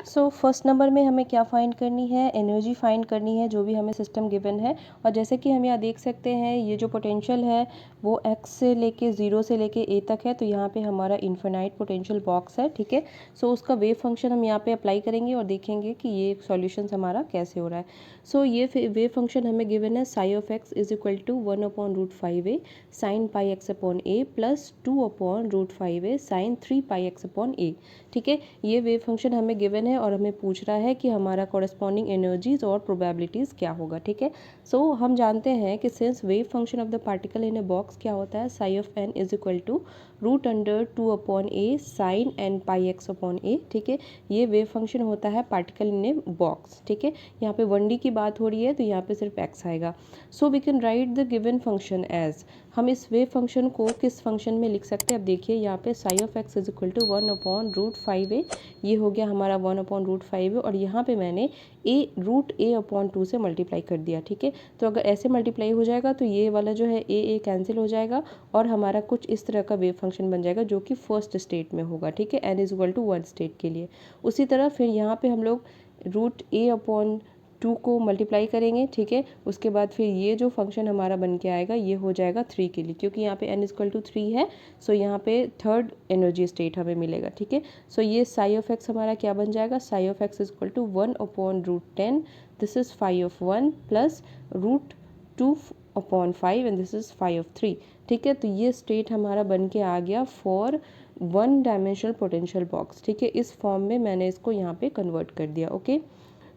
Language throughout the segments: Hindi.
सो फर्स्ट नंबर में हमें क्या फाइंड करनी है, एनर्जी फाइंड करनी है जो भी हमें सिस्टम गिवन है। और जैसे कि हम यहाँ देख सकते हैं ये जो पोटेंशियल है वो x से लेके 0 से लेके a तक है, तो यहाँ पे हमारा इन्फिनाइट पोटेंशियल बॉक्स है, ठीक है। सो उसका वेव फंक्शन हम यहाँ पे अप्लाई करेंगे और देखेंगे कि ये सॉल्यूशंस हमारा कैसे हो रहा है। सो ये वेव फंक्शन हमें गिवन है psi of x is equal to 1/√5a sine pi x upon a plus 2/√5a sine 3 pi x upon a, ठीक है। ये वेव फंक्शन हमें गिवन है और हमें पूछ रहा है कि हमारा कॉरेस्पॉन्डिंग एनर्जीज और प्रोबेबिलिटीज़ क्या होगा, ठीक है। सो हम जानते हैं कि since wave function of the particle in a box क्या होता है, psi of n is equal to √2/a sine n pi x upon a, ठीक है। ये वेव फंक्शन होता है पार्टिकल इन ए बॉक्स, ठीक है। यहाँ पे 1D की बात हो रही है तो यहाँ पे सिर्फ x आएगा। So we can write the given function as, हम इस वेव फंक्शन को किस फंक्शन में लिख सकते हैं। अब देखिए यहाँ पे psi of x is equal to 1/√5a, ये हो गया हमारा 1/√5a और यहाँ पे मैंने √a/2 से मल्टीप्लाई कर दिया, ठीक है। तो अगर ऐसे मल्टीप्लाई हो जाएगा तो ये वाला जो है a कैंसिल हो जाएगा और हमारा कुछ इस तरह का वेव फंक्शन बन जाएगा जो कि फर्स्ट स्टेट में होगा, ठीक है, n is equal to 1 state के लिए। उसी तरह फिर यहाँ पे हम लोग √a/2 को मल्टीप्लाई करेंगे, ठीक है। उसके बाद फिर ये जो फंक्शन हमारा बन के आएगा ये हो जाएगा 3 के लिए, क्योंकि यहाँ पे n इज इक्वल टू 3 है। सो यहाँ पे थर्ड एनर्जी स्टेट हमें मिलेगा, ठीक है। सो ये साई ऑफ x हमारा क्या बन जाएगा, psi of x is equal to 1/√10, this is phi of 1 plus √2/5 and this is phi of 3, ठीक है। तो ये स्टेट हमारा बन के आ गया फॉर 1 डायमेंशनल पोटेंशियल बॉक्स, ठीक है। इस फॉर्म में मैंने इसको यहाँ पे कन्वर्ट कर दिया, ओके।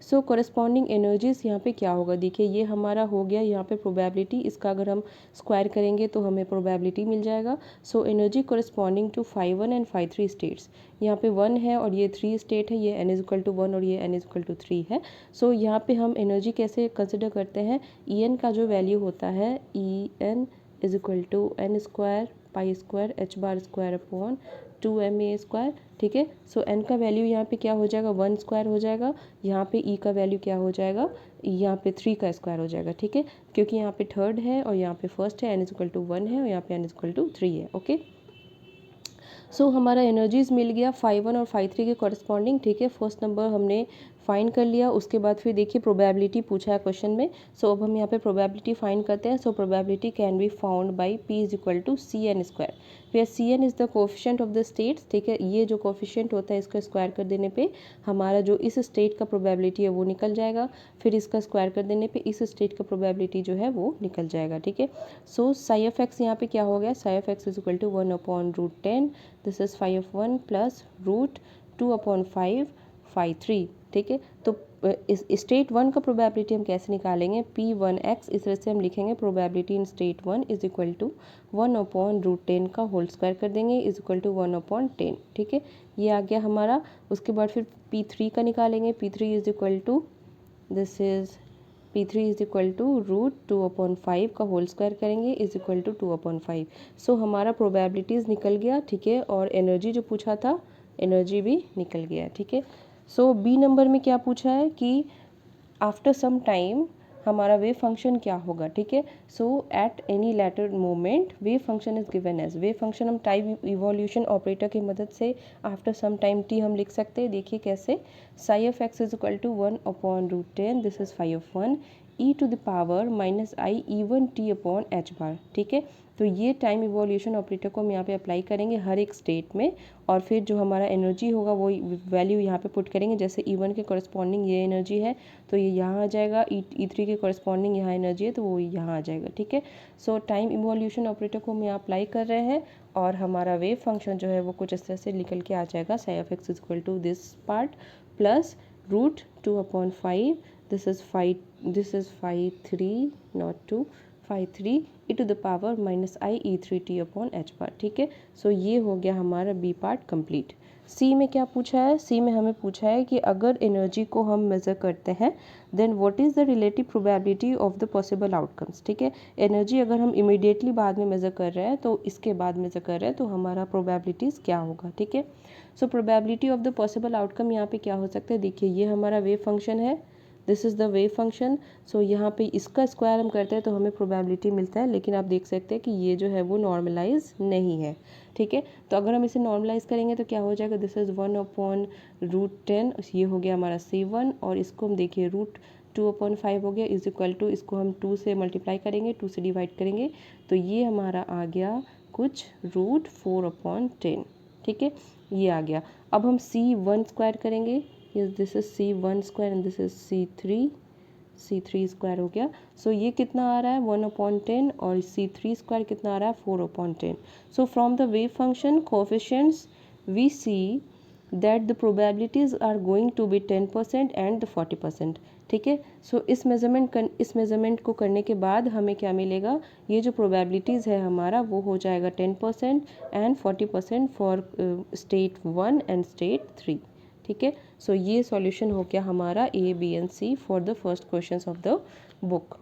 सो कॉरेस्पॉन्डिंग एनर्जीज यहाँ पे क्या होगा, देखिए ये हमारा हो गया यहाँ पे प्रोबेबिलिटी, इसका अगर हम स्क्वायर करेंगे तो हमें प्रोबेबिलिटी मिल जाएगा। So energy corresponding to phi 1 and phi 3 states, यहाँ पे 1 है और ये 3 स्टेट है, ये n इज इक्वल टू 1 और ये n इज इक्वल टू 3 है। सो यहाँ पे हम एनर्जी कैसे कंसिडर करते हैं, En का जो वैल्यू होता है En is equal to n square pi square h bar square upon 2ma², ठीक है। सो n का वैल्यू यहाँ पे क्या हो जाएगा, 1 स्क्वायर हो जाएगा। यहाँ पे e का वैल्यू क्या हो जाएगा, यहाँ पे 3 का स्क्वायर हो जाएगा, ठीक है, क्योंकि यहाँ पे थर्ड है और यहाँ पे फर्स्ट है, n इज इक्वल टू 1 है और यहाँ पे n इज इक्वल टू 3 है, ओके। सो हमारा एनर्जीज मिल गया फाई 1 और फाई 3 के कॉरस्पॉन्डिंग, ठीक है। फर्स्ट नंबर हमने फाइंड कर लिया। उसके बाद फिर देखिए प्रोबेबिलिटी पूछा है क्वेश्चन में। सो अब हम यहाँ पे प्रोबेबिलिटी फाइंड करते हैं। So probability can be found by p is equal to cn square, where cn is the coefficient of the states, ठीक है। ये जो कोफिशिएंट होता है इसका स्क्वायर कर देने पे हमारा जो इस स्टेट का प्रोबेबिलिटी है वो निकल जाएगा, फिर इसका स्क्वायर कर देने पे इस स्टेट का प्रोबेबिलिटी जो है वो निकल जाएगा, ठीक है। सो साई ऑफ एक्स यहाँ पे क्या हो गया, psi of x is equal to 1/√10, this is phi of 1 plus √2/5 phi 3, ठीक है। तो इस स्टेट 1 का प्रोबेबिलिटी हम कैसे निकालेंगे, p1x, इस तरह से हम लिखेंगे probability in state 1 is equal to 1/√10 का होल स्क्वायर कर देंगे इज इक्वल टू 1/10, ठीक है। ये आ गया हमारा। उसके बाद फिर p3 का निकालेंगे, p3 is equal to this is p3 is equal to √2/5 का होल स्क्वायर करेंगे इज इक्वल टू 2/5। सो हमारा प्रोबेबिलिटीज़ निकल गया, ठीक है, और एनर्जी जो पूछा था एनर्जी भी निकल गया, ठीक है। सो बी नंबर में क्या पूछा है कि आफ्टर सम टाइम हमारा वेव फंक्शन क्या होगा, ठीक है। So at any later moment wave function is given as, wave function हम टाइम इवोल्यूशन ऑपरेटर की मदद से आफ्टर सम टाइम t हम लिख सकते हैं। देखिए कैसे, psi of x is equal to 1/√10, this is phi of 1 e to the power -i even t upon h bar, ठीक है। तो ये टाइम इवोल्यूशन ऑपरेटर को हम यहाँ पे अप्लाई करेंगे हर एक स्टेट में, और फिर जो हमारा एनर्जी होगा वो वैल्यू यहाँ पे पुट करेंगे। जैसे E1 के कॉरस्पॉन्डिंग ये एनर्जी है तो ये यहाँ आ जाएगा, E3 के कॉरस्पॉन्डिंग यहाँ एनर्जी है तो वो यहाँ आ जाएगा, ठीक है। सो टाइम इवोल्यूशन ऑपरेटर को हम यहाँ अप्लाई कर रहे हैं और हमारा वेव फंक्शन जो है वो कुछ इस तरह से निकल के आ जाएगा, psi of x is equal to this part plus √2/5, this is phi 3 not 2 phi 3 e to the power -i e3t upon h bar, ठीक है। सो ये हो गया हमारा बी पार्ट कंप्लीट। सी में क्या पूछा है, सी में हमें पूछा है कि अगर एनर्जी को हम मेज़र करते हैं then what is the relative probability of the possible outcomes, ठीक है। एनर्जी अगर हम इमीडिएटली बाद में मेज़र कर रहे हैं तो इसके बाद मेज़र कर रहे हैं तो हमारा प्रोबेबिलिटीज़ क्या होगा, ठीक है। So probability of the possible outcome यहाँ पे क्या हो सकता है, देखिए ये हमारा वेव फंक्शन है, this is the wave function. So यहाँ पे इसका स्क्वायर हम करते हैं तो हमें प्रोबेबिलिटी मिलता है, लेकिन आप देख सकते हैं कि ये जो है वो नॉर्मलाइज नहीं है, ठीक है। तो अगर हम इसे नॉर्मलाइज करेंगे तो क्या हो जाएगा, दिस इज़ 1/√10, ये हो गया हमारा C1, और इसको हम देखिए √2/5 हो गया, इज इक्वल टू, इसको हम 2 से मल्टीप्लाई करेंगे, 2 से डिवाइड करेंगे, तो ये हमारा आ गया कुछ √4/10, ठीक है, ये आ गया। अब हम C1 स्क्वायर करेंगे, this is C1 square and this is C3 square हो गया। सो ये कितना आ रहा है 1/10, और C3 स्क्वायर कितना आ रहा है 4/10। So from the wave function coefficients we see that the probabilities are going to be 10% and the 40%, ठीक है। सो इस मेजरमेंट को करने के बाद हमें क्या मिलेगा, ये जो प्रोबेबिलिटीज़ है हमारा वो हो जाएगा 10% and 40% for state 1 and state 3, ठीक है। सो ये सॉल्यूशन हो गया हमारा A, B and C for the first questions of the book.